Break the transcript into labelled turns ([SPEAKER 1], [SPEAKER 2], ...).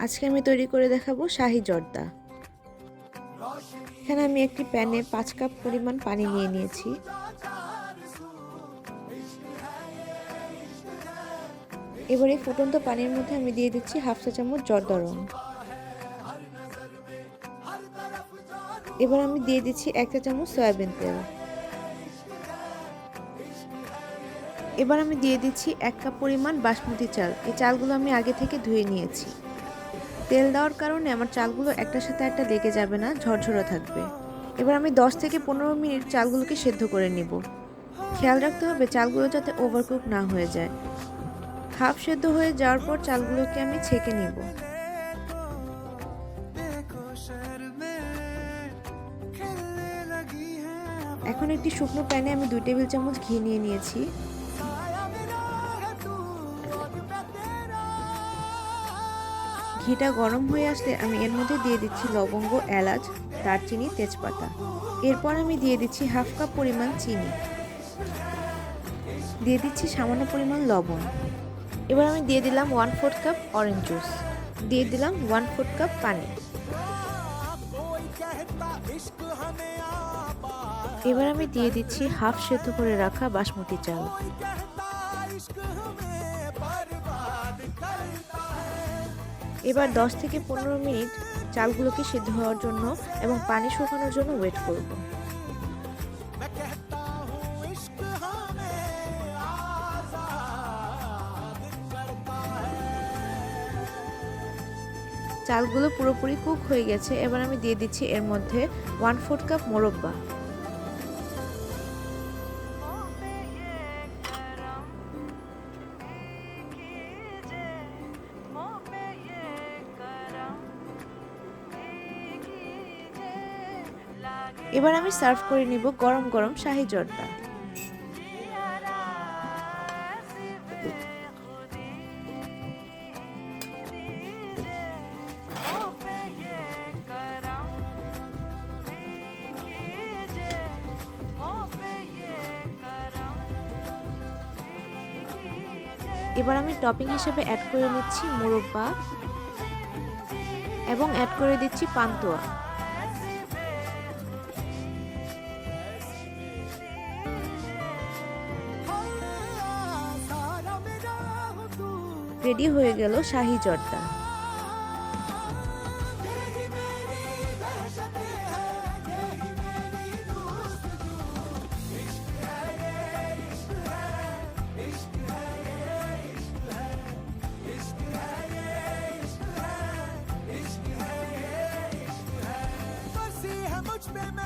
[SPEAKER 1] আজকে আমি তৈরি করে দেখাবো শাহি জর্দা। এখানে আমি একটি প্যানে 5 কাপ পরিমাণ পানি নিয়ে নিয়েছি। এবারে ফুটন্ত পানির মধ্যে আমি দিয়ে দিচ্ছি হাফ চা চামচ জর্দা রং। এবার আমি দিয়ে দিচ্ছি 1 চা চামচ সয়াবিন তেল। এবার আমি দিয়ে দিচ্ছি 1 কাপ পরিমাণ বাসমতি চাল। এই চালগুলো আমি আগে থেকে ধুয়ে নিয়েছি। তেল দেওয়ার কারণে আমার চালগুলো একটার সাথে একটা লেগে যাবে না, ঝরঝরে থাকবে। এবার আমি 10 থেকে 15 মিনিট চালগুলোকে সেদ্ধ করে নিব। খেয়াল রাখতে হবে চালগুলো যাতে ওভারকুক না হয়ে যায়। হাফ সেদ্ধ হয়ে যাওয়ার পর চালগুলোকে আমি ছেঁকে নিব। এখন একটি শুকনো প্যানে আমি 2 টেবিল চামচ ঘি নিয়ে নিয়েছি। ঘিটা গরম হয়ে আসলে আমি এর মধ্যে দিয়ে দিচ্ছি লবঙ্গ, এলাচ, দারচিনি, তেজপাতা। এরপর আমি দিয়ে দিচ্ছি হাফ কাপ পরিমাণ চিনি, দিয়ে দিচ্ছি সামান্য পরিমাণ লবণ। এবার আমি দিয়ে দিলাম 1/4 কাপ অরেঞ্জ জুস, দিয়ে দিলাম 1/4 কাপ পানি। এবার আমি দিয়ে দিচ্ছি হাফ সেদ্ধ করে রাখা বাসমতি চাল। এবার 10 থেকে 15 মিনিট চালগুলোকে সিদ্ধ হওয়ার জন্য এবং পানি শুকানোর জন্য ওয়েট করব। চালগুলো পুরোপুরি কুক হয়ে গেছে। এবার আমি দিয়ে দিচ্ছি এর মধ্যে 1/4 কাপ মোরব্বা। এবার আমি সার্ভ করে নিব গরম গরম শাহি জর্দা। এবার আমি টপিং হিসেবে অ্যাড করে নিচ্ছি মোরব্বা এবং অ্যাড করে দিচ্ছি পান্তুয়া। রেডি হয়ে গেল শাহি জর্দা। मुझ पे